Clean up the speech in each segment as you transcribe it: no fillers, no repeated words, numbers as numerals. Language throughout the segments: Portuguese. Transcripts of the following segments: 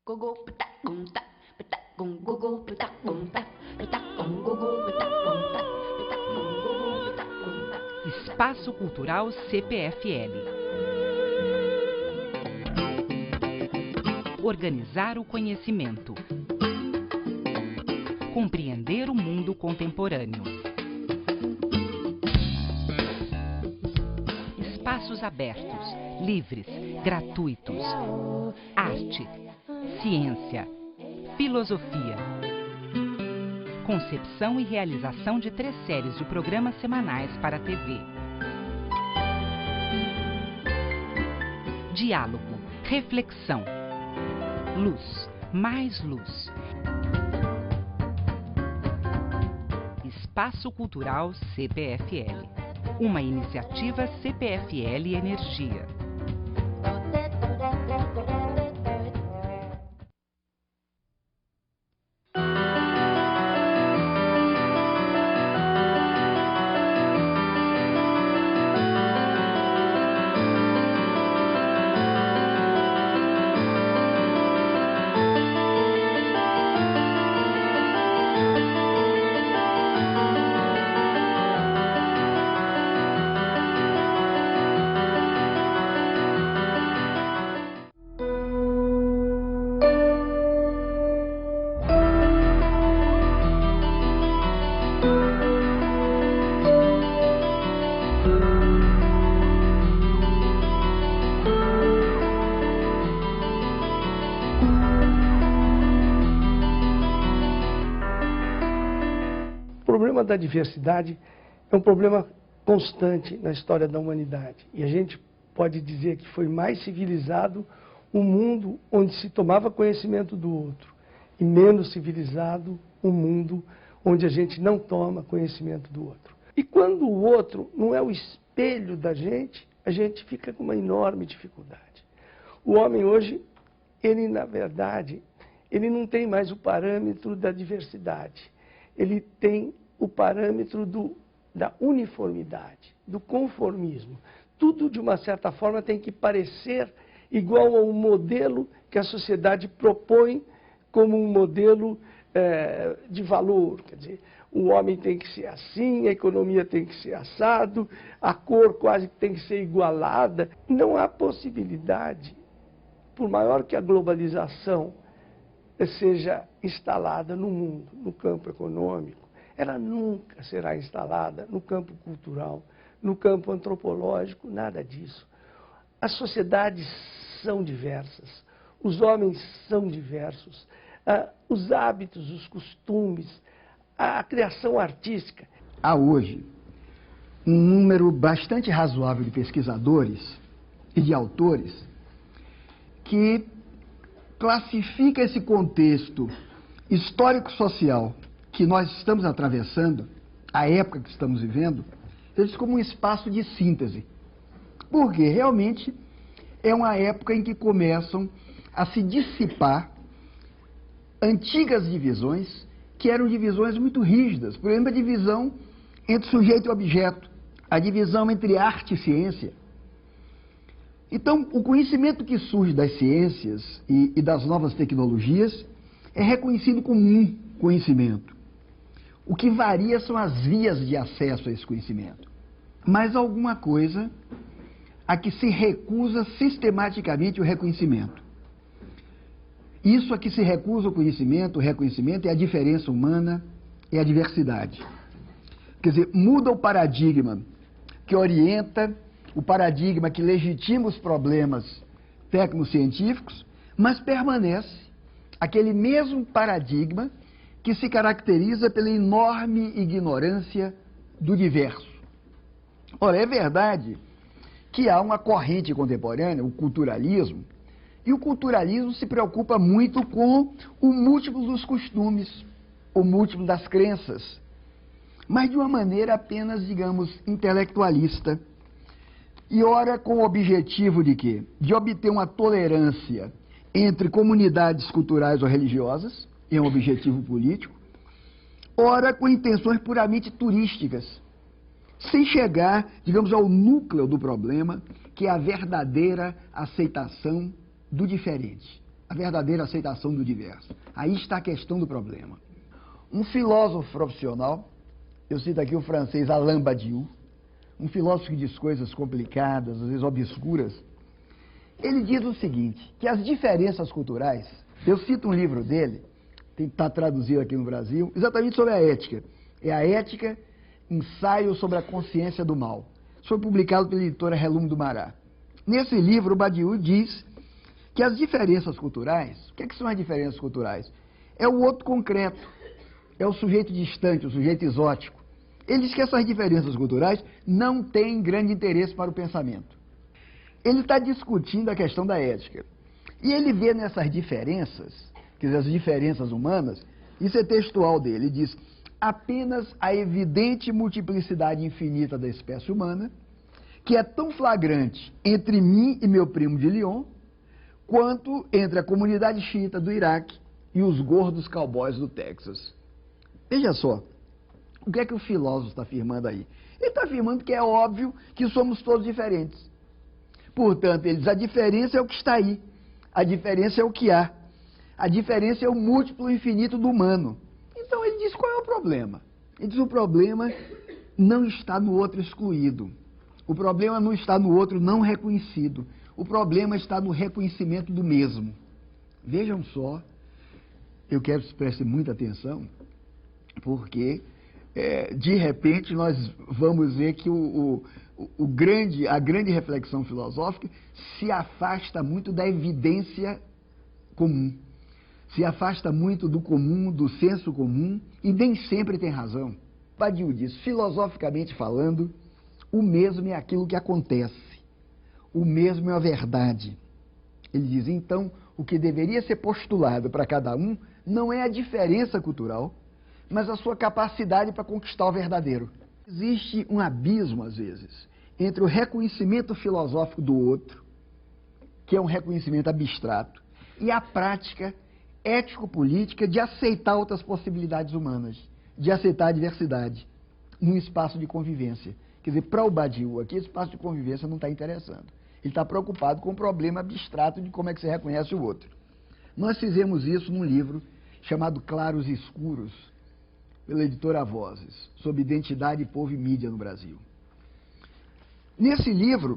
Gogo pata gum ta pata gum gogo pata gum ta pata gum gogo pata gum ta pata gum gogo pata gum ta. Espaço Cultural CPFL. Organizar o conhecimento. Compreender o mundo contemporâneo. Espaços abertos, livres, gratuitos. Arte, ciência, filosofia. Concepção e realização de 3 séries de programas semanais para a TV. Diálogo, reflexão. Luz, mais luz. Espaço Cultural CPFL. Uma iniciativa CPFL Energia. O problema da diversidade é um problema constante na história da humanidade. E a gente pode dizer que foi mais civilizado um mundo onde se tomava conhecimento do outro e menos civilizado um mundo onde a gente não toma conhecimento do outro. E quando o outro não é o espelho da gente, a gente fica com uma enorme dificuldade. O homem hoje, ele na verdade, ele não tem mais o parâmetro da diversidade. Ele tem o parâmetro da uniformidade, do conformismo. Tudo, de uma certa forma, tem que parecer igual a um modelo que a sociedade propõe como um modelo de valor. Quer dizer, o homem tem que ser assim, a economia tem que ser assado, a cor quase tem que ser igualada. Não há possibilidade, por maior que a globalização seja instalada no mundo, no campo econômico, ela nunca será instalada no campo cultural, no campo antropológico, nada disso. As sociedades são diversas, os homens são diversos, os hábitos, os costumes, a criação artística. Há hoje um número bastante razoável de pesquisadores e de autores que classifica esse contexto histórico-social que nós estamos atravessando, a época que estamos vivendo, eles como um espaço de síntese. Porque realmente é uma época em que começam a se dissipar antigas divisões, que eram divisões muito rígidas. Por exemplo, a divisão entre sujeito e objeto, a divisão entre arte e ciência. Então, o conhecimento que surge das ciências e das novas tecnologias é reconhecido como um conhecimento. O que varia são as vias de acesso a esse conhecimento. Mas alguma coisa a que se recusa sistematicamente o reconhecimento. Isso a que se recusa o reconhecimento é a diferença humana, é a diversidade. Quer dizer, muda o paradigma que orienta, o paradigma que legitima os problemas tecnocientíficos, mas permanece aquele mesmo paradigma que se caracteriza pela enorme ignorância do diverso. Ora, é verdade que há uma corrente contemporânea, o culturalismo, e o culturalismo se preocupa muito com o múltiplo dos costumes, o múltiplo das crenças, mas de uma maneira apenas, digamos, intelectualista. E ora com o objetivo de quê? De obter uma tolerância entre comunidades culturais ou religiosas, é um objetivo político, ora com intenções puramente turísticas, sem chegar, digamos, ao núcleo do problema, que é a verdadeira aceitação do diferente, a verdadeira aceitação do diverso. Aí está a questão do problema. Um filósofo profissional, eu cito aqui o francês Alain Badiou, um filósofo que diz coisas complicadas, às vezes obscuras, ele diz o seguinte, que as diferenças culturais, eu cito um livro dele, está traduzido aqui no Brasil, exatamente sobre a ética. É a Ética, Ensaio sobre a Consciência do Mal. Isso foi publicado pela editora Relum do Mará. Nesse livro, o Badiou diz que as diferenças culturais, o que é que são as diferenças culturais? É o outro concreto, é o sujeito distante, o sujeito exótico. Ele diz que essas diferenças culturais não têm grande interesse para o pensamento. Ele está discutindo a questão da ética. E ele vê nessas diferenças, quer dizer, as diferenças humanas, isso é textual dele, ele diz, apenas a evidente multiplicidade infinita da espécie humana, que é tão flagrante entre mim e meu primo de Lyon, quanto entre a comunidade xiita do Iraque e os gordos cowboys do Texas. Veja só, o que é que o filósofo está afirmando aí? Ele está afirmando que é óbvio que somos todos diferentes. Portanto, ele diz, a diferença é o que está aí, a diferença é o que há, a diferença é o múltiplo infinito do humano. Então ele diz, qual é o problema? Ele diz, o problema não está no outro excluído, o problema não está no outro não reconhecido, o problema está no reconhecimento do mesmo. Vejam só, eu quero que prestem muita atenção, porque de repente nós vamos ver que a grande reflexão filosófica se afasta muito da evidência comum, se afasta muito do comum, do senso comum, e nem sempre tem razão. Badiou diz, filosoficamente falando, o mesmo é aquilo que acontece, o mesmo é a verdade. Ele diz, então, o que deveria ser postulado para cada um não é a diferença cultural, mas a sua capacidade para conquistar o verdadeiro. Existe um abismo, às vezes, entre o reconhecimento filosófico do outro, que é um reconhecimento abstrato, e a prática ético-política de aceitar outras possibilidades humanas, de aceitar a diversidade num espaço de convivência. Quer dizer, para o Badiou aqui, esse espaço de convivência não está interessando. Ele está preocupado com o problema abstrato de como é que você reconhece o outro. Nós fizemos isso num livro chamado Claros e Escuros, pela editora Vozes, sobre identidade, povo e mídia no Brasil. Nesse livro,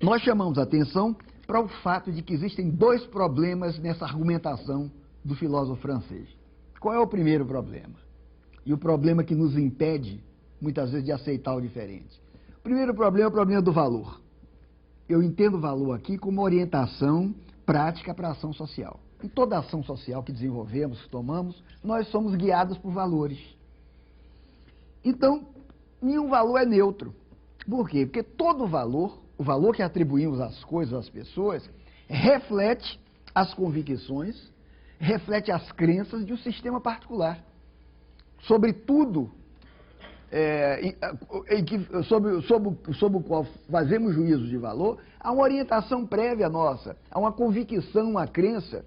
nós chamamos a atenção para o fato de que existem dois problemas nessa argumentação do filósofo francês. Qual é o primeiro problema? E o problema que nos impede, muitas vezes, de aceitar o diferente. O primeiro problema é o problema do valor. Eu entendo o valor aqui como orientação prática para a ação social. Em toda ação social que desenvolvemos, que tomamos, nós somos guiados por valores. Então, nenhum valor é neutro. Por quê? Porque todo valor, o valor que atribuímos às coisas, às pessoas, reflete as convicções, reflete as crenças de um sistema particular. Sobretudo, sobre o qual fazemos juízo de valor, há uma orientação prévia nossa, há uma convicção, uma crença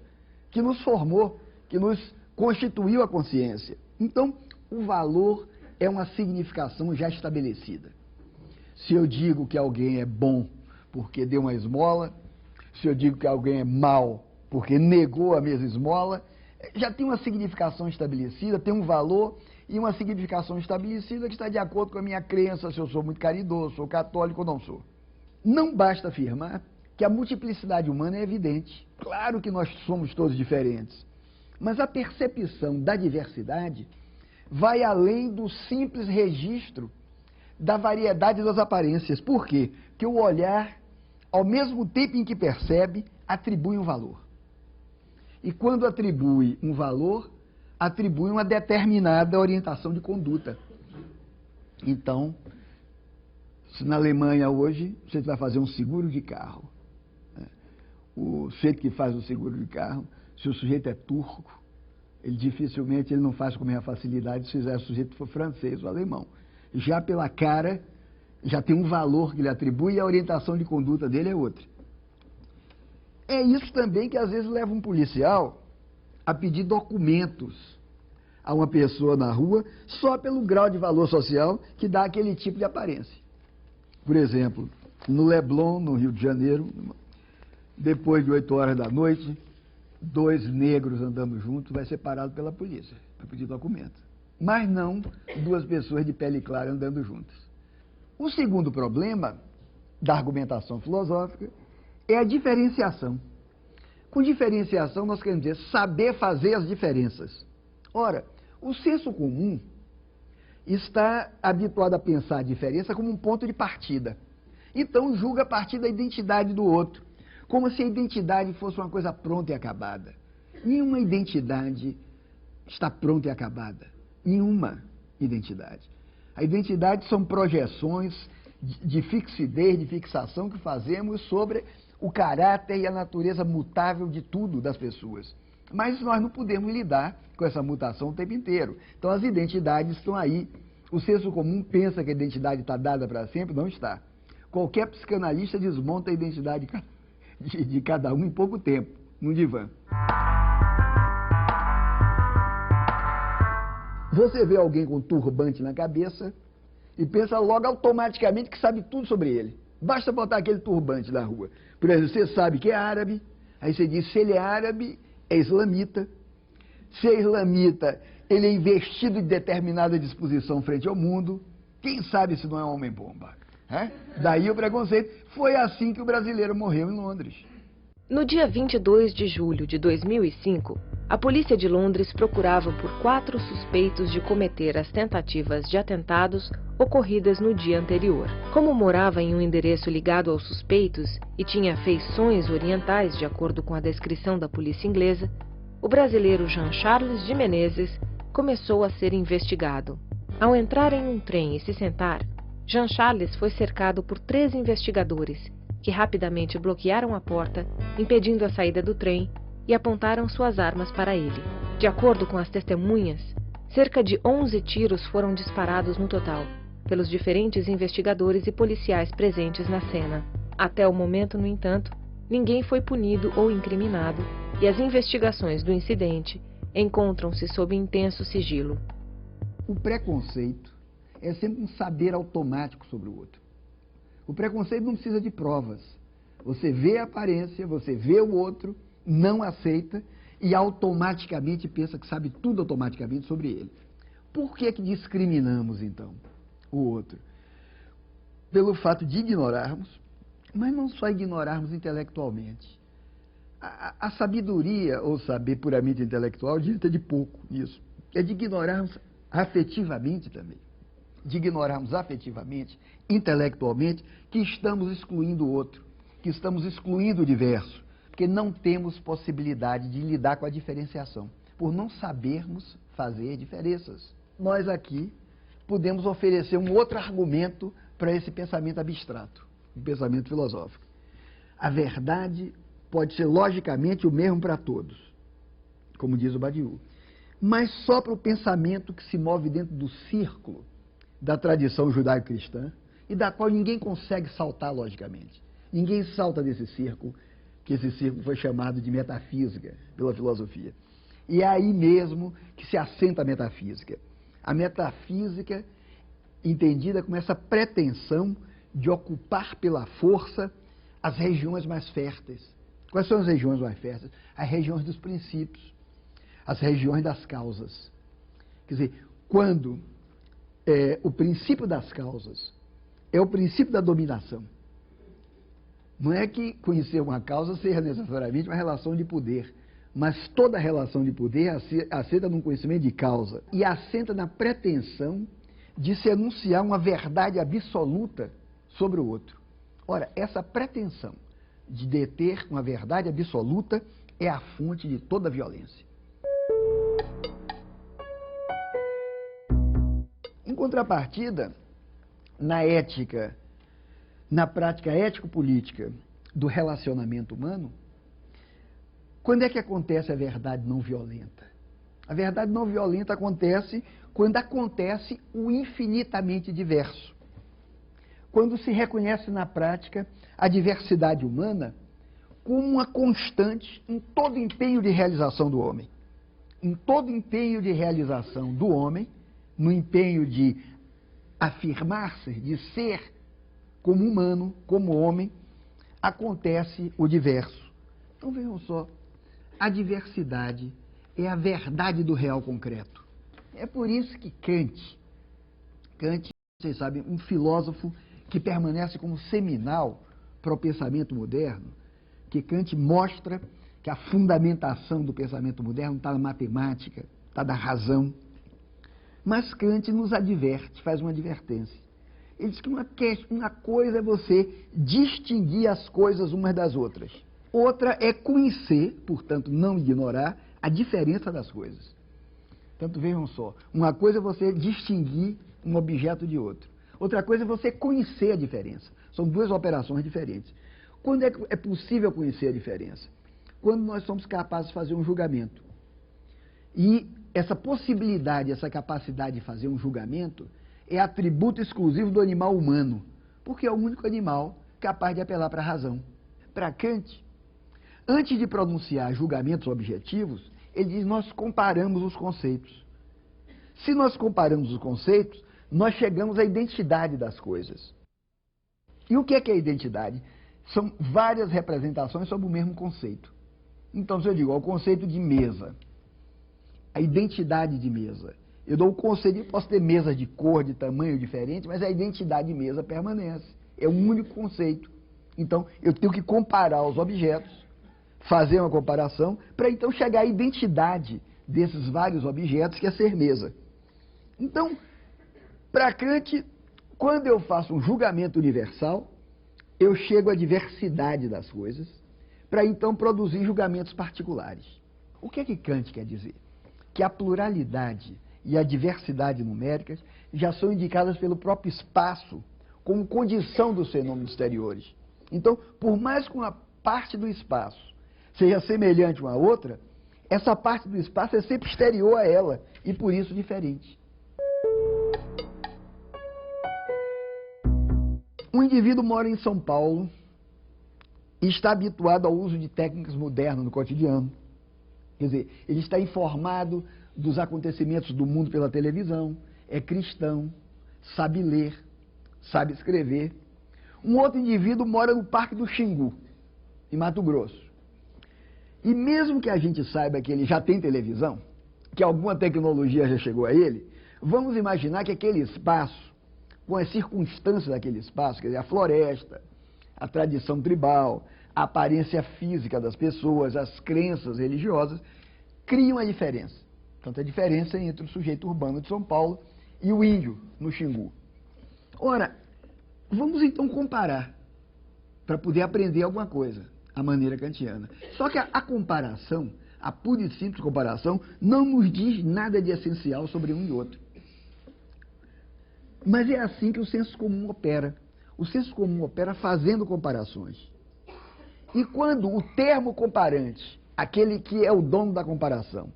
que nos formou, que nos constituiu a consciência. Então, o valor é uma significação já estabelecida. Se eu digo que alguém é bom porque deu uma esmola, se eu digo que alguém é mau porque negou a mesma esmola, já tem uma significação estabelecida, tem um valor e uma significação estabelecida que está de acordo com a minha crença, se eu sou muito caridoso, sou católico ou não sou. Não basta afirmar que a multiplicidade humana é evidente. Claro que nós somos todos diferentes, mas a percepção da diversidade vai além do simples registro da variedade das aparências. Por quê? Porque o olhar, ao mesmo tempo em que percebe, atribui um valor. E quando atribui um valor, atribui uma determinada orientação de conduta. Então, se na Alemanha hoje você vai fazer um seguro de carro, o sujeito que faz o seguro de carro, se o sujeito é turco, ele dificilmente ele não faz com a mesma facilidade se fizer o sujeito for francês ou alemão. Já pela cara, já tem um valor que ele atribui e a orientação de conduta dele é outra. É isso também que às vezes leva um policial a pedir documentos a uma pessoa na rua só pelo grau de valor social que dá aquele tipo de aparência. Por exemplo, no Leblon, no Rio de Janeiro, depois de 8 horas da noite, 2 negros andando juntos vai ser parado pela polícia para pedir documento. Mas não 2 pessoas de pele clara andando juntas. O segundo problema da argumentação filosófica é a diferenciação. Com diferenciação nós queremos dizer saber fazer as diferenças. Ora, o senso comum está habituado a pensar a diferença como um ponto de partida. Então julga a partir da identidade do outro, como se a identidade fosse uma coisa pronta e acabada. Nenhuma identidade está pronta e acabada. Nenhuma identidade. A identidade são projeções de fixidez, de fixação que fazemos sobre o caráter e a natureza mutável de tudo das pessoas. Mas nós não podemos lidar com essa mutação o tempo inteiro. Então as identidades estão aí. O senso comum pensa que a identidade está dada para sempre, não está. Qualquer psicanalista desmonta a identidade de cada um em pouco tempo, num divã. Você vê alguém com turbante na cabeça e pensa logo automaticamente que sabe tudo sobre ele. Basta botar aquele turbante na rua. Por exemplo, você sabe que é árabe, aí você diz, se ele é árabe, é islamita. Se é islamita, ele é investido de determinada disposição frente ao mundo. Quem sabe se não é um homem-bomba? Daí o preconceito. Foi assim que o brasileiro morreu em Londres. No dia 22 de julho de 2005, a polícia de Londres procurava por 4 suspeitos de cometer as tentativas de atentados ocorridas no dia anterior. Como morava em um endereço ligado aos suspeitos e tinha feições orientais, de acordo com a descrição da polícia inglesa, o brasileiro Jean Charles de Menezes começou a ser investigado. Ao entrar em um trem e se sentar, Jean Charles foi cercado por 3 investigadores, que rapidamente bloquearam a porta, impedindo a saída do trem, e apontaram suas armas para ele. De acordo com as testemunhas, cerca de 11 tiros foram disparados no total, pelos diferentes investigadores e policiais presentes na cena. Até o momento, no entanto, ninguém foi punido ou incriminado, e as investigações do incidente encontram-se sob intenso sigilo. O preconceito é sempre um saber automático sobre o outro. O preconceito não precisa de provas. Você vê a aparência, você vê o outro, não aceita e automaticamente pensa que sabe tudo automaticamente sobre ele. Por que que discriminamos, então, o outro? Pelo fato de ignorarmos, mas não só ignorarmos intelectualmente. A sabedoria, ou saber puramente intelectual, adianta de pouco nisso. É de ignorarmos afetivamente também. De ignorarmos afetivamente, intelectualmente, que estamos excluindo o outro, que estamos excluindo o diverso, porque não temos possibilidade de lidar com a diferenciação, por não sabermos fazer diferenças. Nós aqui podemos oferecer um outro argumento para esse pensamento abstrato, um pensamento filosófico. A verdade pode ser logicamente o mesmo para todos, como diz o Badiou, mas só para o pensamento que se move dentro do círculo da tradição judaico-cristã e da qual ninguém consegue saltar logicamente. Ninguém salta desse círculo, que esse círculo foi chamado de metafísica pela filosofia. E é aí mesmo que se assenta a metafísica. A metafísica entendida como essa pretensão de ocupar pela força as regiões mais férteis. Quais são as regiões mais férteis? As regiões dos princípios, as regiões das causas. Quer dizer, quando o princípio das causas é o princípio da dominação. Não é que conhecer uma causa seja necessariamente uma relação de poder, mas toda relação de poder assenta num conhecimento de causa e assenta na pretensão de se anunciar uma verdade absoluta sobre o outro. Ora, essa pretensão de deter uma verdade absoluta é a fonte de toda a violência. Em contrapartida, na ética, na prática ético-política do relacionamento humano, quando é que acontece a verdade não violenta? A verdade não violenta acontece quando acontece o infinitamente diverso. Quando se reconhece na prática a diversidade humana como uma constante em todo empenho de realização do homem. Em todo empenho de realização do homem, no empenho de afirmar-se, de ser como humano, como homem, acontece o diverso. Então vejam só, a diversidade é a verdade do real concreto. É por isso que Kant, vocês sabem, um filósofo que permanece como seminal para o pensamento moderno, que Kant mostra que a fundamentação do pensamento moderno está na matemática, está na razão. Mas Kant nos adverte, faz uma advertência. Ele diz que uma coisa é você distinguir as coisas umas das outras. Outra é conhecer, portanto, não ignorar, a diferença das coisas. Portanto, vejam só, uma coisa é você distinguir um objeto de outro. Outra coisa é você conhecer a diferença. São duas operações diferentes. Quando é possível conhecer a diferença? Quando nós somos capazes de fazer um julgamento. E essa possibilidade, essa capacidade de fazer um julgamento é atributo exclusivo do animal humano, porque é o único animal capaz de apelar para a razão. Para Kant, antes de pronunciar julgamentos objetivos, ele diz: nós comparamos os conceitos. Se nós comparamos os conceitos, nós chegamos à identidade das coisas. E o que é a identidade? São várias representações sobre o mesmo conceito. Então, se eu digo, o conceito de mesa, a identidade de mesa. Eu dou o conceito, eu posso ter mesas de cor, de tamanho diferente, mas a identidade de mesa permanece. É um único conceito. Então, eu tenho que comparar os objetos, fazer uma comparação, para então chegar à identidade desses vários objetos, que é ser mesa. Então, para Kant, quando eu faço um julgamento universal, eu chego à diversidade das coisas, para então produzir julgamentos particulares. O que é que Kant quer dizer? Que a pluralidade e a diversidade numéricas já são indicadas pelo próprio espaço como condição dos fenômenos exteriores. Então, por mais que uma parte do espaço seja semelhante uma à outra, essa parte do espaço é sempre exterior a ela e, por isso, diferente. Um indivíduo mora em São Paulo e está habituado ao uso de técnicas modernas no cotidiano. Quer dizer, ele está informado dos acontecimentos do mundo pela televisão, é cristão, sabe ler, sabe escrever. Um outro indivíduo mora no Parque do Xingu, em Mato Grosso. E mesmo que a gente saiba que ele já tem televisão, que alguma tecnologia já chegou a ele, vamos imaginar que aquele espaço, com as circunstâncias daquele espaço, quer dizer, a floresta, a tradição tribal, a aparência física das pessoas, as crenças religiosas, criam a diferença. Portanto, a diferença entre o sujeito urbano de São Paulo e o índio no Xingu. Ora, vamos então comparar, para poder aprender alguma coisa, a maneira kantiana. Só que a comparação, a pura e simples comparação, não nos diz nada de essencial sobre um e outro. Mas é assim que o senso comum opera. O senso comum opera fazendo comparações. E quando o termo comparante, aquele que é o dono da comparação,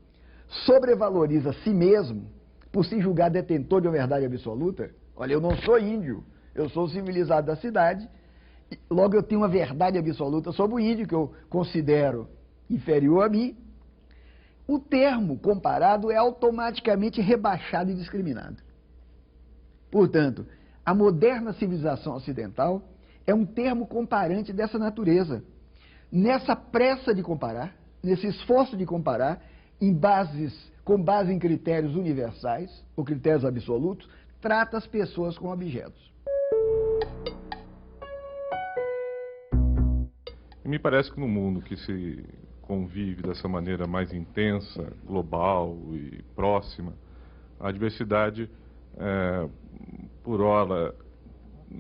sobrevaloriza a si mesmo, por se julgar detentor de uma verdade absoluta, olha, eu não sou índio, eu sou civilizado da cidade, logo eu tenho uma verdade absoluta sobre o índio, que eu considero inferior a mim, o termo comparado é automaticamente rebaixado e discriminado. Portanto, a moderna civilização ocidental é um termo comparante dessa natureza. Nessa pressa de comparar, nesse esforço de comparar, com base em critérios universais, ou critérios absolutos, trata as pessoas como objetos. Me parece que no mundo que se convive dessa maneira mais intensa, global e próxima, a diversidade, por ora,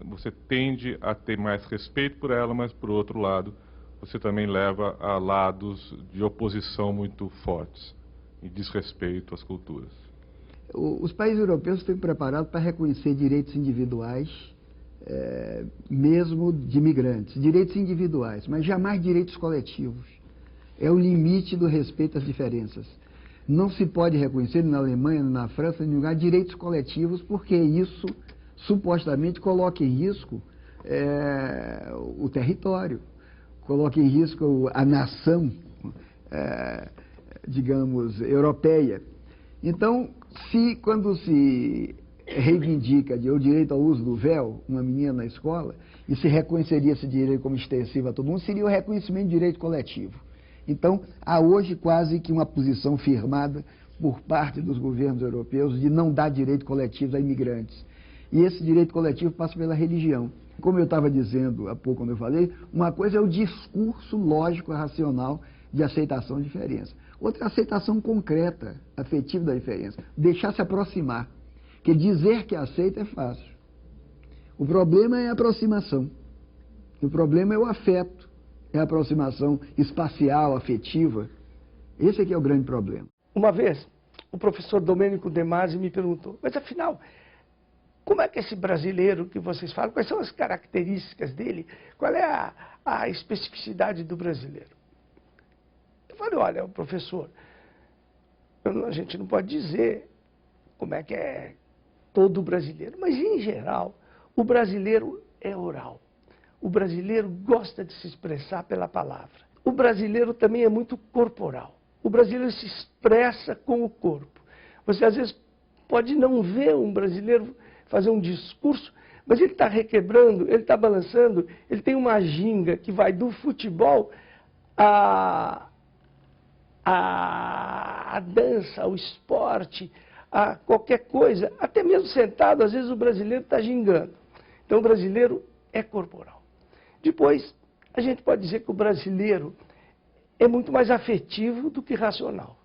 você tende a ter mais respeito por ela, mas, por outro lado, você também leva a lados de oposição muito fortes e desrespeito às culturas. Os países europeus estão preparados para reconhecer direitos individuais, mesmo de imigrantes, direitos individuais, mas jamais direitos coletivos. É o limite do respeito às diferenças. Não se pode reconhecer na Alemanha, na França, em lugar direitos coletivos, porque isso supostamente coloca em risco o território, coloca em risco a nação, digamos, europeia. Então, quando se reivindica o direito ao uso do véu, uma menina na escola, e se reconheceria esse direito como extensivo a todo mundo, seria o reconhecimento de direito coletivo. Então, há hoje quase que uma posição firmada por parte dos governos europeus de não dar direito coletivo a imigrantes. E esse direito coletivo passa pela religião. Como eu estava dizendo há pouco, quando eu falei, uma coisa é o discurso lógico, racional de aceitação de diferença. Outra é a aceitação concreta, afetiva da diferença. Deixar se aproximar. Porque dizer que aceita é fácil. O problema é a aproximação. O problema é o afeto. É a aproximação espacial, afetiva. Esse é que é o grande problema. Uma vez, o professor Domênico De Masi me perguntou, mas afinal, como é que esse brasileiro que vocês falam, quais são as características dele, qual é a especificidade do brasileiro? Eu falei, olha, professor, a gente não pode dizer como é que é todo brasileiro, mas em geral, o brasileiro é oral. O brasileiro gosta de se expressar pela palavra. O brasileiro também é muito corporal. O brasileiro se expressa com o corpo. Você às vezes pode não ver um brasileiro fazer um discurso, mas ele está requebrando, ele está balançando, ele tem uma ginga que vai do futebol à dança, ao esporte, a qualquer coisa. Até mesmo sentado, às vezes o brasileiro está gingando. Então o brasileiro é corporal. Depois, a gente pode dizer que o brasileiro é muito mais afetivo do que racional.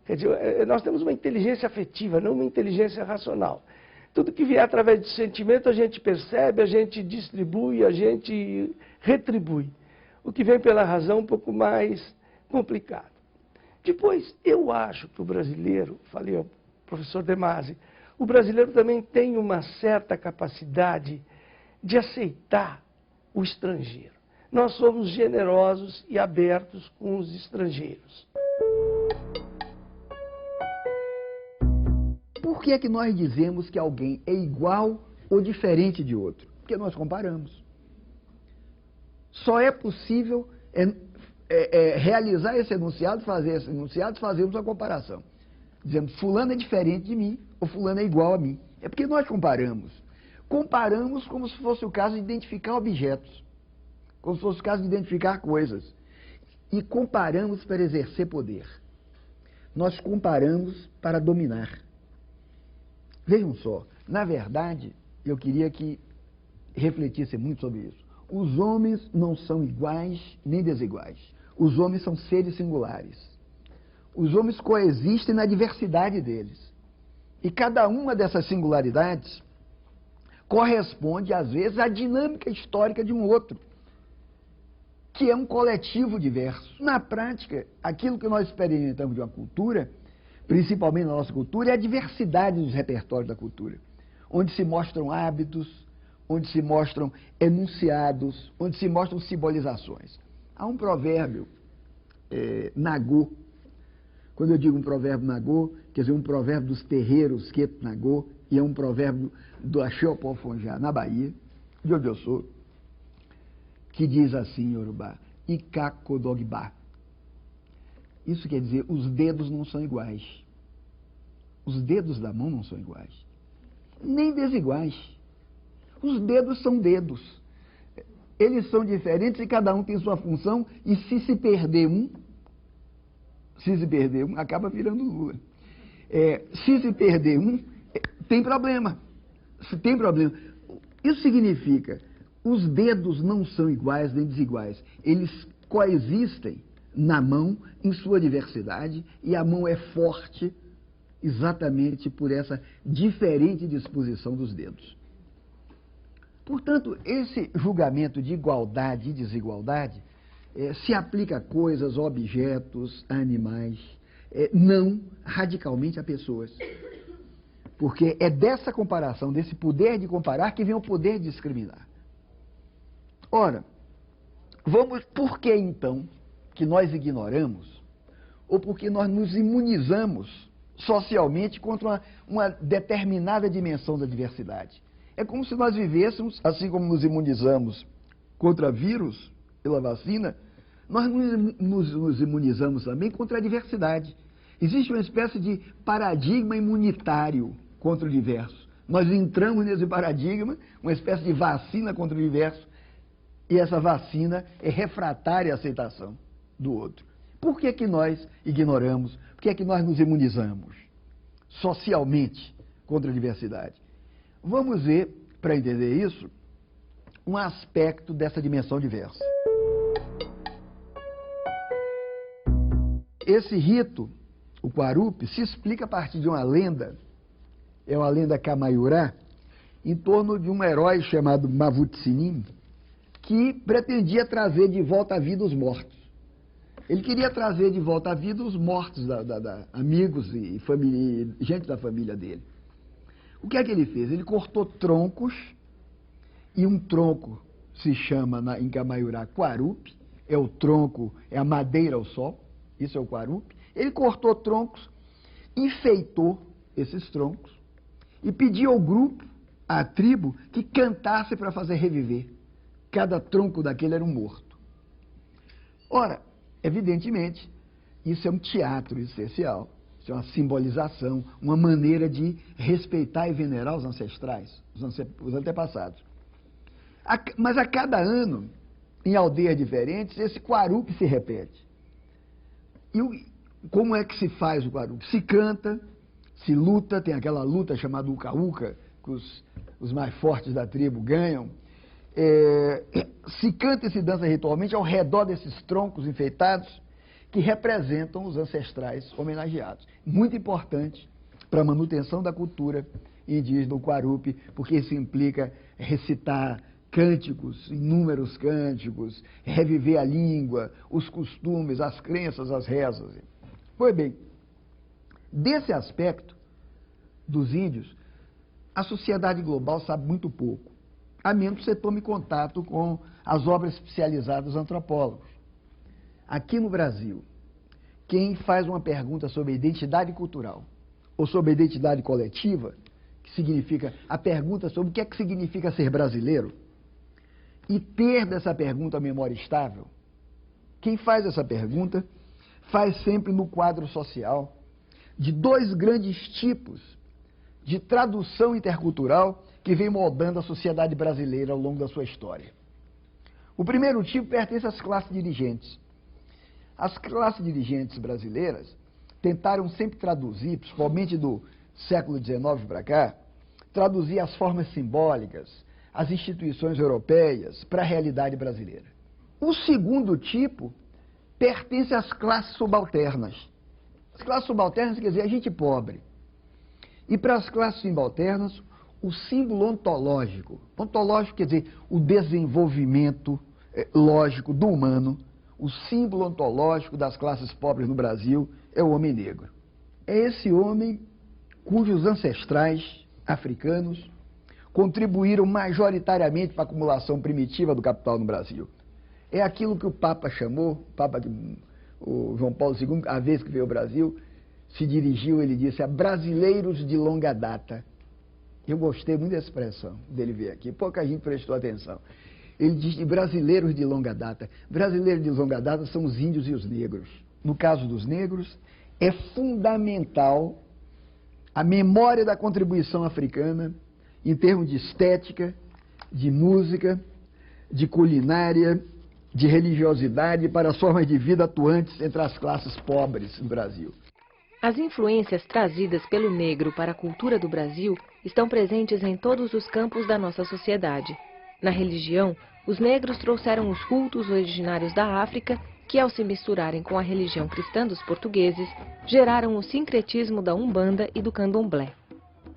Quer dizer, nós temos uma inteligência afetiva, não uma inteligência racional. Tudo que vier através de sentimento a gente percebe, a gente distribui, a gente retribui. O que vem pela razão é um pouco mais complicado. Depois, eu acho que o brasileiro, falei ao professor De Masi, o brasileiro também tem uma certa capacidade de aceitar o estrangeiro. Nós somos generosos e abertos com os estrangeiros. Por que é que nós dizemos que alguém é igual ou diferente de outro? Porque nós comparamos. Só é possível realizar esse enunciado, fazer esse enunciado, fazermos uma comparação. Dizemos, fulano é diferente de mim, ou fulano é igual a mim. É porque nós comparamos. Comparamos como se fosse o caso de identificar objetos, como se fosse o caso de identificar coisas. E comparamos para exercer poder. Nós comparamos para dominar. Vejam só, na verdade, eu queria que refletissem muito sobre isso. Os homens não são iguais nem desiguais. Os homens são seres singulares. Os homens coexistem na diversidade deles. E cada uma dessas singularidades corresponde, às vezes, à dinâmica histórica de um outro, que é um coletivo diverso. Na prática, aquilo que nós experimentamos de uma cultura, principalmente na nossa cultura, é a diversidade dos repertórios da cultura, onde se mostram hábitos, onde se mostram enunciados, onde se mostram simbolizações. Há um provérbio nagô. Quando eu digo um provérbio nagô, quer dizer um provérbio dos terreiros Queto Nagô, e é um provérbio do Axé Oponfonjá, na Bahia, de onde eu sou, que diz assim em Yorubá, Ikakodogbá. Isso quer dizer, os dedos não são iguais. Os dedos da mão não são iguais. Nem desiguais. Os dedos são dedos. Eles são diferentes e cada um tem sua função, e se perder um, acaba virando Lula. Se perder um, tem problema. Tem problema. Isso significa, os dedos não são iguais nem desiguais. Eles coexistem na mão, em sua diversidade, e a mão é forte exatamente por essa diferente disposição dos dedos. Portanto, esse julgamento de igualdade e desigualdade se aplica a coisas, objetos, a animais, não radicalmente a pessoas. Porque é dessa comparação, desse poder de comparar, que vem o poder de discriminar. Ora, por que então que nós ignoramos, ou porque nós nos imunizamos socialmente contra uma determinada dimensão da diversidade? É como se nós vivêssemos, assim como nos imunizamos contra vírus pela vacina, nós nos imunizamos também contra a diversidade. Existe uma espécie de paradigma imunitário contra o diverso. Nós entramos nesse paradigma, uma espécie de vacina contra o diverso, e essa vacina é refratária à aceitação. do outro. Por que que nós ignoramos? Por que que nós nos imunizamos socialmente contra a diversidade? Vamos ver, para entender isso, um aspecto dessa dimensão diversa. Esse rito, o Quarupi, se explica a partir de uma lenda, é uma lenda Camaiurá, em torno de um herói chamado Mavut-Sinim, que pretendia trazer de volta à vida os mortos. Ele queria trazer de volta à vida os mortos, amigos e família, gente da família dele. O que é que ele fez? Ele cortou troncos, e um tronco se chama em Camaiurá Quarupi, é o tronco, é a madeira ao sol, isso é o Quarupi. Ele cortou troncos, enfeitou esses troncos e pediu ao grupo, à tribo, que cantasse para fazer reviver. Cada tronco daquele era um morto. Ora, evidentemente, isso é um teatro essencial, isso é uma simbolização, uma maneira de respeitar e venerar os ancestrais, os antepassados. Mas a cada ano, em aldeias diferentes, esse Quarupi se repete. E como é que se faz o Quarupi? Se canta, se luta, tem aquela luta chamada Uca-Uca, que os mais fortes da tribo ganham. Se canta e se dança ritualmente ao redor desses troncos enfeitados que representam os ancestrais homenageados. Muito importante para a manutenção da cultura indígena do Quarupi, porque isso implica recitar cânticos, inúmeros cânticos, reviver a língua, os costumes, as crenças, as rezas. Pois bem, desse aspecto dos índios, a sociedade global sabe muito pouco, a menos que você tome contato com as obras especializadas dos antropólogos. Aqui no Brasil, quem faz uma pergunta sobre identidade cultural ou sobre identidade coletiva, que significa a pergunta sobre o que é que significa ser brasileiro, e ter dessa pergunta a memória estável, quem faz essa pergunta faz sempre no quadro social de dois grandes tipos de tradução intercultural que vem moldando a sociedade brasileira ao longo da sua história. O primeiro tipo pertence às classes dirigentes. As classes dirigentes brasileiras tentaram sempre traduzir, principalmente do século XIX para cá, traduzir as formas simbólicas, as instituições europeias para a realidade brasileira. O segundo tipo pertence às classes subalternas. As classes subalternas quer dizer a gente pobre. E para as classes subalternas, o símbolo ontológico quer dizer o desenvolvimento lógico do humano, o símbolo ontológico das classes pobres no Brasil é o homem negro. É esse homem cujos ancestrais africanos contribuíram majoritariamente para a acumulação primitiva do capital no Brasil. É aquilo que o Papa chamou, o João Paulo II, a vez que veio ao Brasil, se dirigiu, ele disse, a brasileiros de longa data. Eu gostei muito dessa expressão dele vir aqui, pouca gente prestou atenção. Ele diz brasileiros de longa data. Brasileiros de longa data são os índios e os negros. No caso dos negros, é fundamental a memória da contribuição africana em termos de estética, de música, de culinária, de religiosidade para as formas de vida atuantes entre as classes pobres do Brasil. As influências trazidas pelo negro para a cultura do Brasil estão presentes em todos os campos da nossa sociedade. Na religião, os negros trouxeram os cultos originários da África, que ao se misturarem com a religião cristã dos portugueses, geraram o sincretismo da Umbanda e do Candomblé.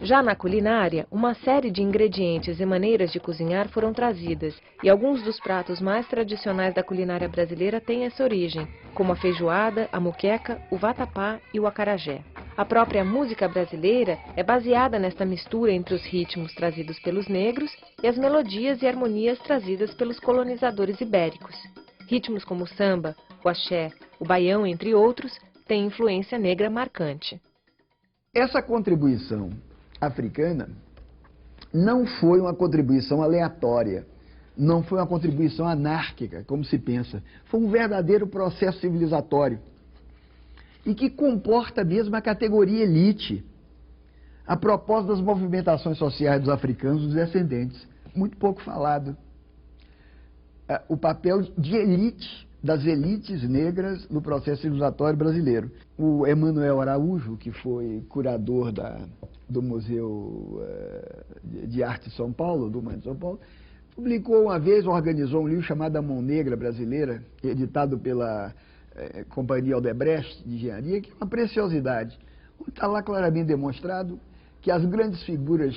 Já na culinária, uma série de ingredientes e maneiras de cozinhar foram trazidas, e alguns dos pratos mais tradicionais da culinária brasileira têm essa origem, como a feijoada, a moqueca, o vatapá e o acarajé. A própria música brasileira é baseada nesta mistura entre os ritmos trazidos pelos negros e as melodias e harmonias trazidas pelos colonizadores ibéricos. Ritmos como o samba, o axé, o baião, entre outros, têm influência negra marcante. Essa contribuição africana não foi uma contribuição aleatória, não foi uma contribuição anárquica, como se pensa. Foi um verdadeiro processo civilizatório e que comporta mesmo a categoria elite, a propósito das movimentações sociais dos africanos, dos descendentes. Muito pouco falado. O papel de elite das elites negras no processo civilizatório brasileiro. O Emanuel Araújo, que foi curador do Museu de Arte de São Paulo, do MAN de São Paulo, publicou uma vez, organizou um livro chamado A Mão Negra Brasileira, editado pela Companhia Odebrecht de Engenharia, que é uma preciosidade. Está lá claramente demonstrado que as grandes figuras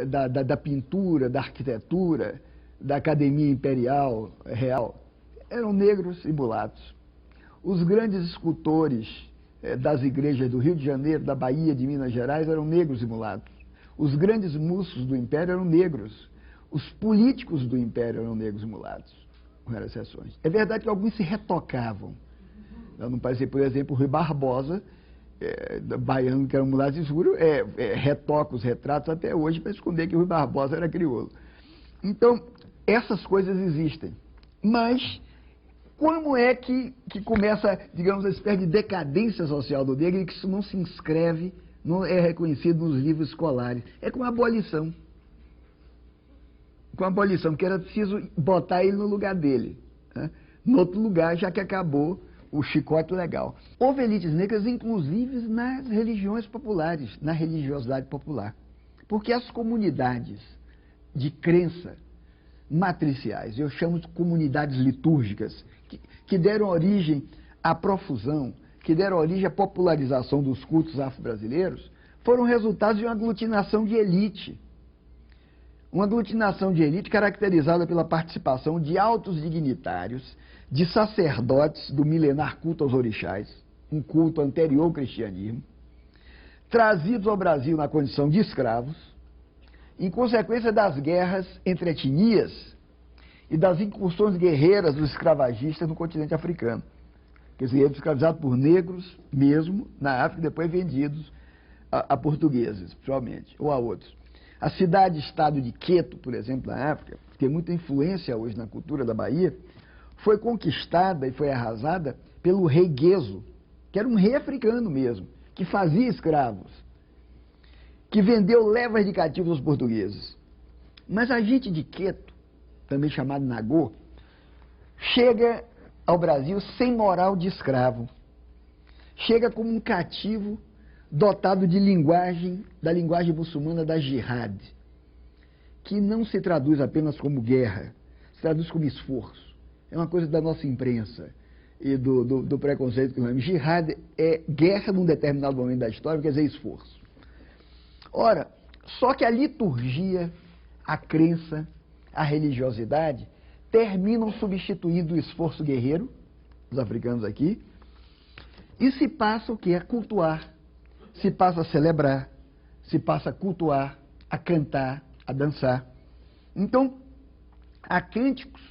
da pintura, da arquitetura, da Academia Imperial Real, eram negros e mulatos. Os grandes escultores das igrejas do Rio de Janeiro, da Bahia, de Minas Gerais, eram negros e mulatos. Os grandes músicos do Império eram negros. Os políticos do Império eram negros e mulatos, com raras exceções. É verdade que alguns se retocavam. Não parecia, por exemplo, o Rui Barbosa, baiano, que era um mulato escuro, retoca os retratos até hoje para esconder que o Rui Barbosa era crioulo. Então, essas coisas existem. Mas como é que começa, digamos, a espécie de decadência social do negro e que isso não se inscreve, não é reconhecido nos livros escolares? É com a abolição. Com a abolição, porque era preciso botar ele no lugar dele, né? No outro lugar, já que acabou o chicote legal. Houve elites negras, inclusive, nas religiões populares, na religiosidade popular. Porque as comunidades de crença matriciais, eu chamo de comunidades litúrgicas, que deram origem à profusão, que deram origem à popularização dos cultos afro-brasileiros, foram resultados de uma aglutinação de elite. Uma aglutinação de elite caracterizada pela participação de altos dignitários, de sacerdotes do milenar culto aos orixás, um culto anterior ao cristianismo, trazidos ao Brasil na condição de escravos, em consequência das guerras entre etnias e das incursões guerreiras dos escravagistas no continente africano. Quer dizer, eles escravizados por negros mesmo, na África, e depois vendidos a portugueses, principalmente, ou a outros. A cidade-estado de Queto, por exemplo, na África, que tem muita influência hoje na cultura da Bahia, foi conquistada e foi arrasada pelo rei Guezo, que era um rei africano mesmo, que fazia escravos, que vendeu levas de cativos aos portugueses. Mas a gente de Queto, também chamado Nagô, chega ao Brasil sem moral de escravo. Chega como um cativo dotado de linguagem, da linguagem muçulmana da jihad, que não se traduz apenas como guerra, se traduz como esforço. É uma coisa da nossa imprensa e do preconceito que nós temos. Jihad é guerra num determinado momento da história, quer dizer esforço. Ora, só que a liturgia, a crença, a religiosidade terminam substituindo o esforço guerreiro, os africanos aqui, e se passa o quê? A cultuar, se passa a celebrar, se passa a cultuar, a cantar, a dançar. Então, há cânticos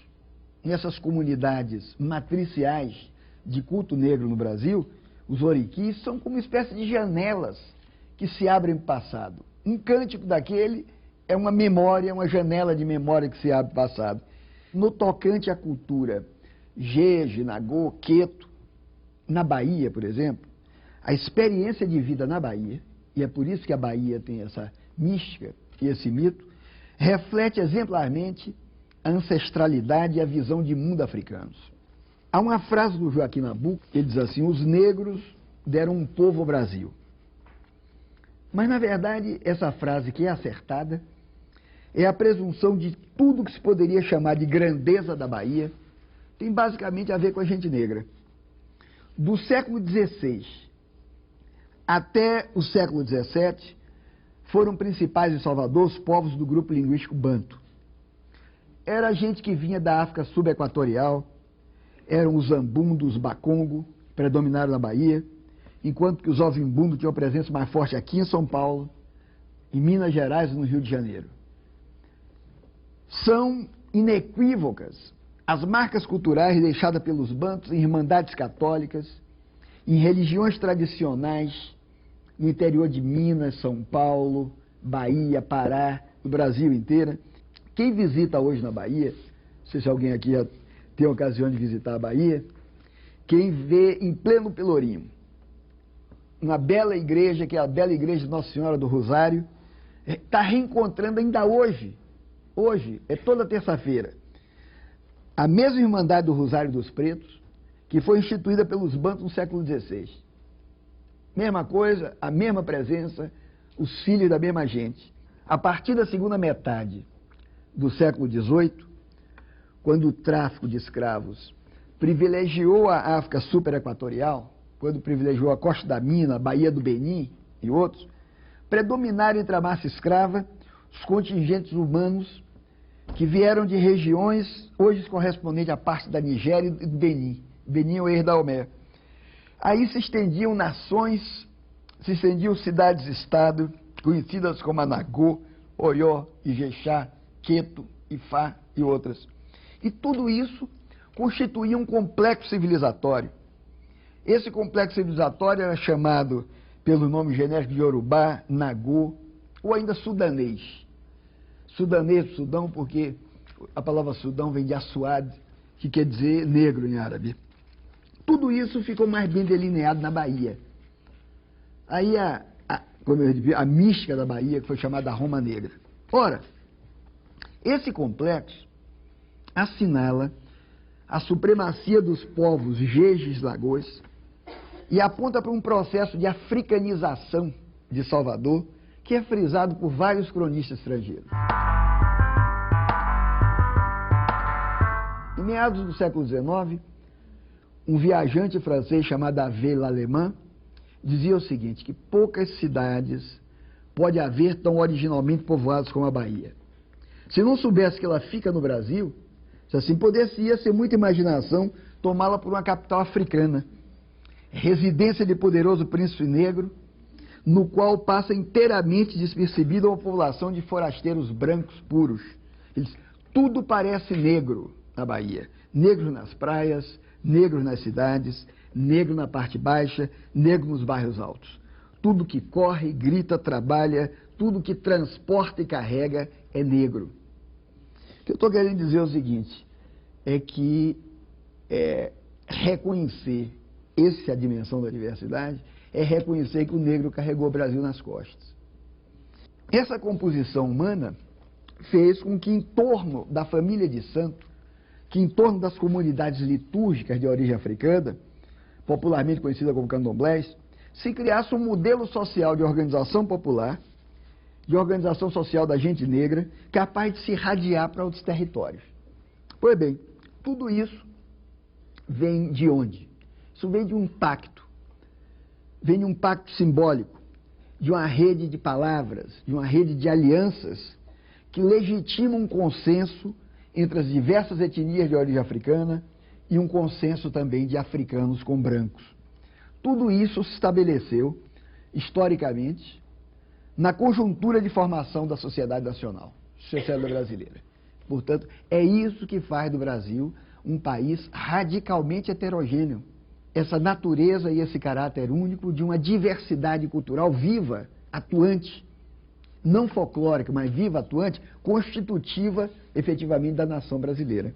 nessas comunidades matriciais de culto negro no Brasil, os oriquis, são como uma espécie de janelas que se abrem para o passado. Um cântico daquele é uma memória, uma janela de memória que se abre para o passado. No tocante à cultura Jeje, Nagô, Queto, na Bahia, por exemplo, a experiência de vida na Bahia, e é por isso que a Bahia tem essa mística e esse mito, reflete exemplarmente a ancestralidade e a visão de mundo africanos. Há uma frase do Joaquim Nabuco, que ele diz assim: os negros deram um povo ao Brasil. Mas, na verdade, essa frase, que é acertada, é a presunção de tudo que se poderia chamar de grandeza da Bahia, tem basicamente a ver com a gente negra. Do século XVI até o século XVII, foram principais em Salvador os povos do grupo linguístico banto. Era gente que vinha da África subequatorial, eram os Zambundo, os Bakongo, predominaram na Bahia, enquanto que os Ovimbundo tinham presença mais forte aqui em São Paulo, em Minas Gerais e no Rio de Janeiro. São inequívocas as marcas culturais deixadas pelos bantos em irmandades católicas, em religiões tradicionais, no interior de Minas, São Paulo, Bahia, Pará, no Brasil inteiro. Quem visita hoje na Bahia, não sei se alguém aqui já tem a ocasião de visitar a Bahia, quem vê em pleno Pelourinho, uma bela igreja, que é a bela igreja de Nossa Senhora do Rosário, está reencontrando ainda hoje, é toda terça-feira, a mesma Irmandade do Rosário dos Pretos, que foi instituída pelos bantos no século XVI. Mesma coisa, a mesma presença, os filhos da mesma gente. A partir da segunda metade do século XVIII, quando o tráfico de escravos privilegiou a África superequatorial, quando privilegiou a Costa da Mina, a Baía do Benim e outros, predominaram entre a massa escrava os contingentes humanos que vieram de regiões hoje correspondentes à parte da Nigéria e do Benim. Benim é o ex da Omé. Aí se estendiam nações, se estendiam cidades-estado, conhecidas como Anagô, Oió, Ijexá, Queto, Ifá e outras. E tudo isso constituía um complexo civilizatório. Esse complexo civilizatório era chamado pelo nome genérico de Yorubá, Nagô, ou ainda sudanês. Sudanês do Sudão, porque a palavra Sudão vem de Assuad, que quer dizer negro em árabe. Tudo isso ficou mais bem delineado na Bahia. Aí como eu disse, a mística da Bahia, que foi chamada Roma Negra. Ora, esse complexo assinala a supremacia dos povos Jejes Lagoas e aponta para um processo de africanização de Salvador, que é frisado por vários cronistas estrangeiros. Em meados do século XIX, um viajante francês chamado Ave L'Allemand dizia o seguinte, que poucas cidades pode haver tão originalmente povoadas como a Bahia. Se não soubesse que ela fica no Brasil, se assim poderia ser muita imaginação tomá-la por uma capital africana, residência de poderoso príncipe negro, no qual passa inteiramente despercebida uma população de forasteiros brancos puros. Tudo parece negro na Bahia. Negros nas praias, negros nas cidades, negro na parte baixa, negro nos bairros altos. Tudo que corre, grita, trabalha, tudo que transporta e carrega é negro. O que eu estou querendo dizer é o seguinte, é que reconhecer essa dimensão da diversidade é reconhecer que o negro carregou o Brasil nas costas. Essa composição humana fez com que em torno da família de santo, que em torno das comunidades litúrgicas de origem africana, popularmente conhecida como candomblés, se criasse um modelo social de organização popular, de organização social da gente negra, capaz de se irradiar para outros territórios. Pois bem, tudo isso vem de onde? Isso vem de um pacto. Vem de um pacto simbólico, de uma rede de palavras, de uma rede de alianças que legitimam um consenso entre as diversas etnias de origem africana e um consenso também de africanos com brancos. Tudo isso se estabeleceu, historicamente, na conjuntura de formação da sociedade nacional, sociedade brasileira. Portanto, é isso que faz do Brasil um país radicalmente heterogêneo. Essa natureza e esse caráter único de uma diversidade cultural viva, atuante, não folclórica, mas viva, atuante, constitutiva, efetivamente, da nação brasileira.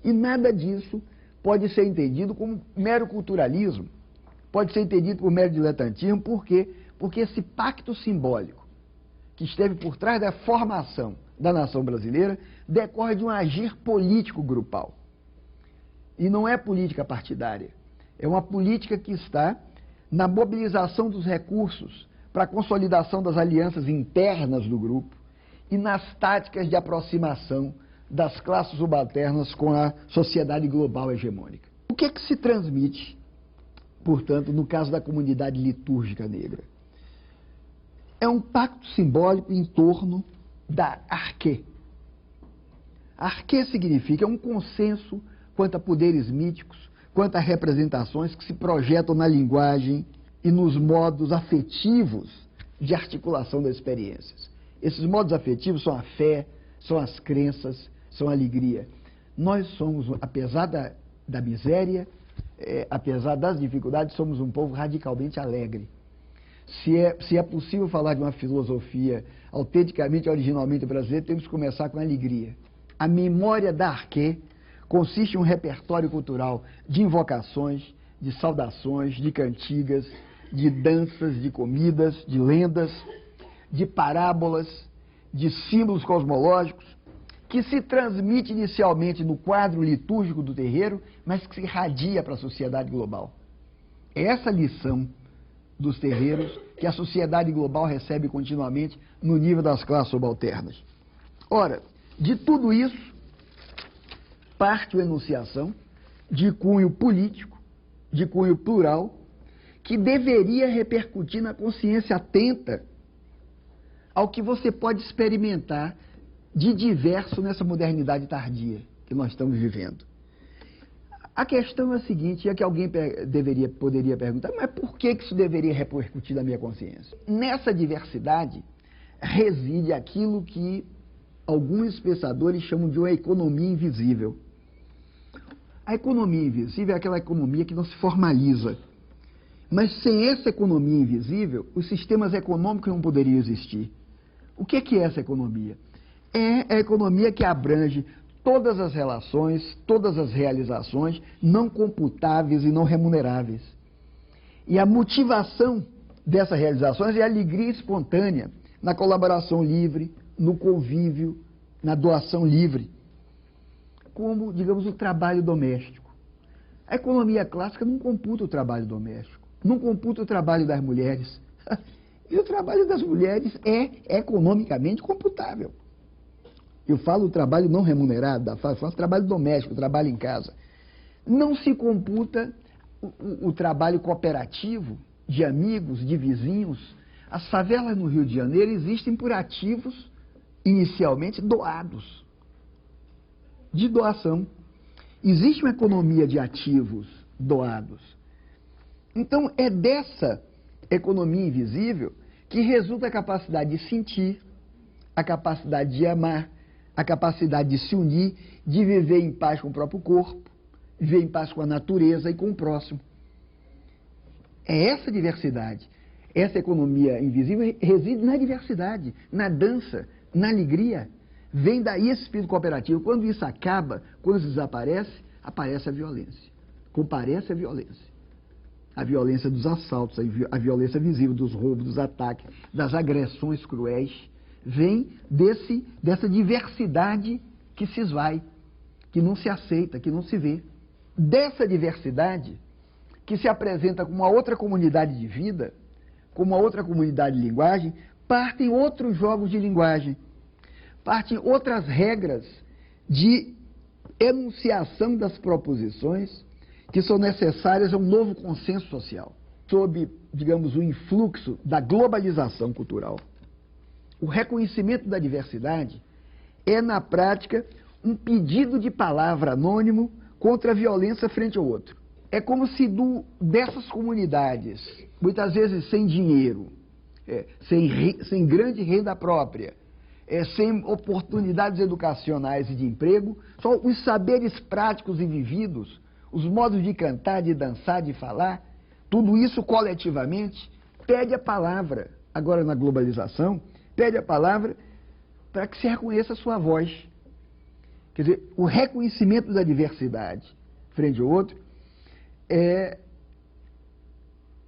E nada disso pode ser entendido como mero culturalismo, pode ser entendido por mero diletantismo, por quê? Porque esse pacto simbólico que esteve por trás da formação da nação brasileira decorre de um agir político grupal. E não é política partidária, é uma política que está na mobilização dos recursos para a consolidação das alianças internas do grupo e nas táticas de aproximação das classes subalternas com a sociedade global hegemônica. O que é que se transmite, portanto, no caso da comunidade litúrgica negra? É um pacto simbólico em torno da arquê. Arquê significa um consenso quanto a poderes míticos, quanto a representações que se projetam na linguagem e nos modos afetivos de articulação das experiências. Esses modos afetivos são a fé, são as crenças, são a alegria. Nós somos, apesar da miséria, apesar das dificuldades, somos um povo radicalmente alegre. Se é possível falar de uma filosofia autenticamente, originalmente brasileira, temos que começar com a alegria. A memória da arquê consiste em um repertório cultural de invocações, de saudações, de cantigas, de danças, de comidas, de lendas, de parábolas, de símbolos cosmológicos, que se transmite inicialmente no quadro litúrgico do terreiro, mas que se irradia para a sociedade global. É essa lição dos terreiros que a sociedade global recebe continuamente no nível das classes subalternas. Ora, de tudo isso, parte a enunciação de cunho político, de cunho plural, que deveria repercutir na consciência atenta ao que você pode experimentar de diverso nessa modernidade tardia que nós estamos vivendo. A questão é a seguinte, é que alguém poderia perguntar, mas por que isso deveria repercutir na minha consciência? Nessa diversidade reside aquilo que alguns pensadores chamam de uma economia invisível. A economia invisível é aquela economia que não se formaliza. Mas sem essa economia invisível, os sistemas econômicos não poderiam existir. O que é essa economia? É a economia que abrange todas as relações, todas as realizações não computáveis e não remuneráveis. E a motivação dessas realizações é a alegria espontânea, na colaboração livre, no convívio, na doação livre, como, digamos, o trabalho doméstico. A economia clássica não computa o trabalho doméstico, não computa o trabalho das mulheres. E o trabalho das mulheres é economicamente computável. Eu falo o trabalho não remunerado, eu falo trabalho doméstico, trabalho em casa. Não se computa o trabalho cooperativo de amigos, de vizinhos. As favelas no Rio de Janeiro existem por ativos inicialmente doados, de doação. Existe uma economia de ativos doados. Então, é dessa economia invisível que resulta a capacidade de sentir, a capacidade de amar, a capacidade de se unir, de viver em paz com o próprio corpo, viver em paz com a natureza e com o próximo. É essa diversidade, essa economia invisível reside na diversidade, na dança, na alegria. Vem daí esse espírito cooperativo. Quando isso acaba, quando isso desaparece, aparece a violência. Comparece a violência. A violência dos assaltos, a violência visível, dos roubos, dos ataques, das agressões cruéis, vem dessa diversidade que se esvai, que não se aceita, que não se vê. Dessa diversidade, que se apresenta como uma outra comunidade de vida, como uma outra comunidade de linguagem, partem outros jogos de linguagem, partem outras regras de enunciação das proposições que são necessárias a um novo consenso social, sob, digamos, o influxo da globalização cultural. O reconhecimento da diversidade é, na prática, um pedido de palavra anônimo contra a violência frente ao outro. É como se dessas comunidades, muitas vezes sem dinheiro, sem grande renda própria, sem oportunidades educacionais e de emprego, só os saberes práticos e vividos, os modos de cantar, de dançar, de falar, tudo isso coletivamente pede a palavra, agora na globalização, pede a palavra para que se reconheça a sua voz. Quer dizer, o reconhecimento da diversidade frente ao outro é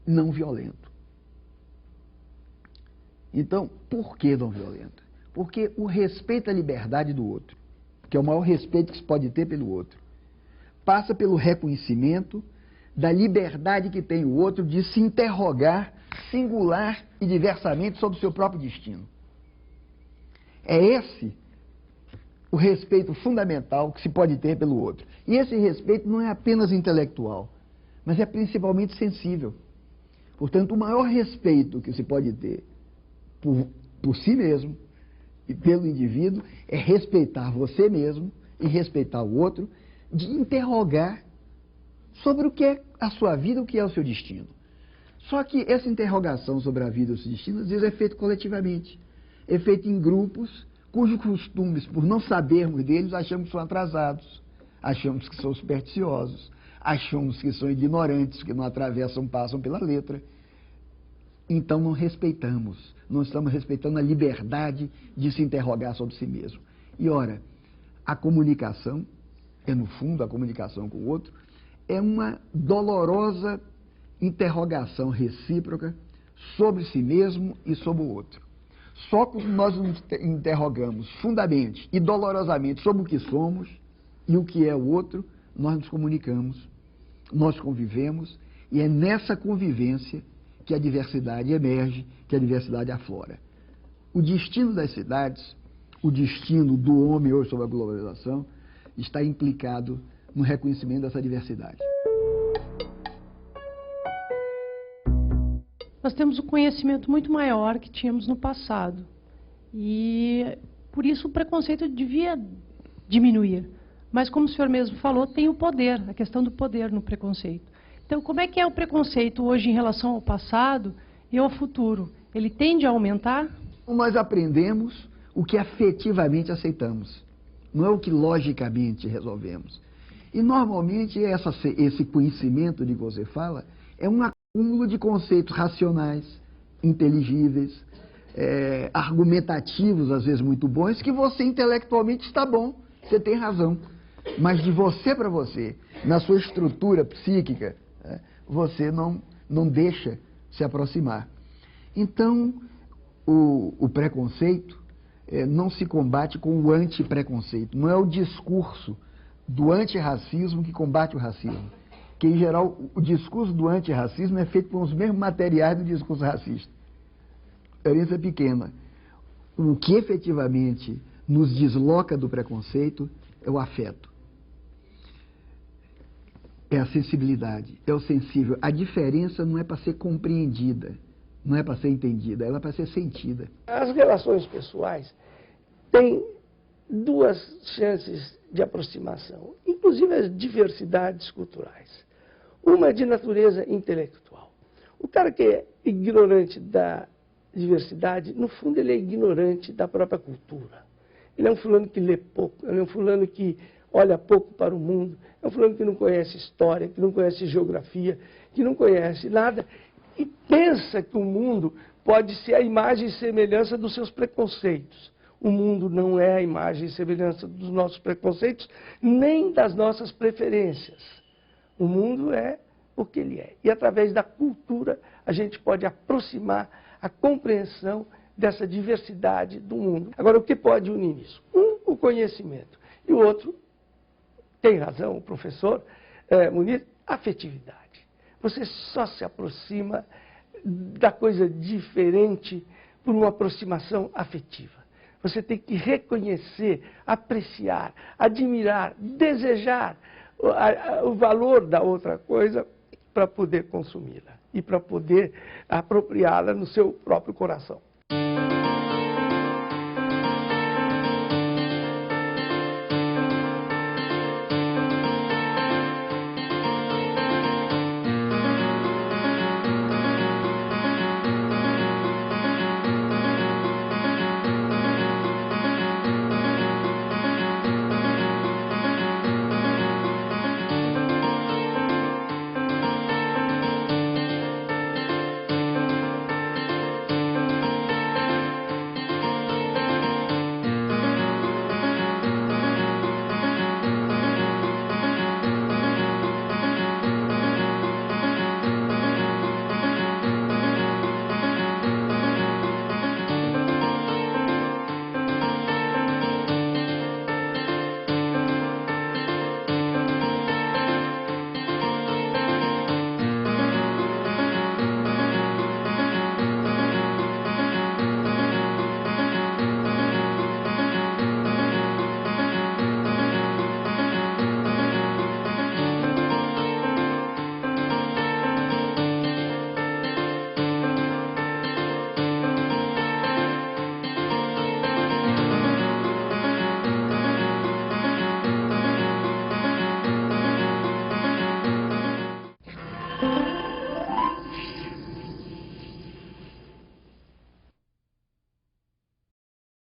não violento. Então, por que não violento? Porque o respeito à liberdade do outro, que é o maior respeito que se pode ter pelo outro, passa pelo reconhecimento da liberdade que tem o outro de se interrogar singular e diversamente sobre o seu próprio destino. É esse o respeito fundamental que se pode ter pelo outro. E esse respeito não é apenas intelectual, mas é principalmente sensível. Portanto, o maior respeito que se pode ter por si mesmo e pelo indivíduo é respeitar você mesmo e respeitar o outro, de interrogar sobre o que é a sua vida, o que é o seu destino. Só que essa interrogação sobre a vida e o seu destino, às vezes, é feita coletivamente. É feita em grupos cujos costumes, por não sabermos deles, achamos que são atrasados, achamos que são supersticiosos, achamos que são ignorantes, que não atravessam, passam pela letra. Então não respeitamos, não estamos respeitando a liberdade de se interrogar sobre si mesmo. E ora, a comunicação, no fundo, a comunicação com o outro, é uma dolorosa interrogação recíproca sobre si mesmo e sobre o outro. Só quando nós nos interrogamos fundamente e dolorosamente sobre o que somos e o que é o outro, nós nos comunicamos, nós convivemos, e é nessa convivência que a diversidade emerge, que a diversidade aflora. O destino das cidades, o destino do homem hoje sobre a globalização, está implicado no reconhecimento dessa diversidade. Nós temos um conhecimento muito maior que tínhamos no passado. E, por isso, o preconceito devia diminuir. Mas, como o senhor mesmo falou, tem o poder, a questão do poder no preconceito. Então, como é que é o preconceito hoje em relação ao passado e ao futuro? Ele tende a aumentar? Nós aprendemos o que afetivamente aceitamos, não é o que logicamente resolvemos. E, normalmente, esse conhecimento de que você fala é um acúmulo de conceitos racionais, inteligíveis, argumentativos, às vezes muito bons, que você intelectualmente está bom, você tem razão. Mas de você para você, na sua estrutura psíquica, você não deixa se aproximar. Então, o preconceito não se combate com o antipreconceito. Não é o discurso do antirracismo que combate o racismo. Que, em geral, o discurso do antirracismo é feito com os mesmos materiais do discurso racista. A diferença é pequena. O que efetivamente nos desloca do preconceito é o afeto. É a sensibilidade, é o sensível. A diferença não é para ser compreendida, não é para ser entendida, ela é para ser sentida. As relações pessoais têm duas chances de aproximação, inclusive as diversidades culturais. Uma é de natureza intelectual. O cara que é ignorante da diversidade, no fundo ele é ignorante da própria cultura. Ele é um fulano que lê pouco, ele é um fulano que olha pouco para o mundo, é um fulano que não conhece história, que não conhece geografia, que não conhece nada, e pensa que o mundo pode ser a imagem e semelhança dos seus preconceitos. O mundo não é a imagem e semelhança dos nossos preconceitos, nem das nossas preferências. O mundo é o que ele é. E através da cultura a gente pode aproximar a compreensão dessa diversidade do mundo. Agora, o que pode unir isso? Um, o conhecimento. E o outro, tem razão o professor Munir, afetividade. Você só se aproxima da coisa diferente por uma aproximação afetiva. Você tem que reconhecer, apreciar, admirar, desejar o valor da outra coisa para poder consumi-la e para poder apropriá-la no seu próprio coração.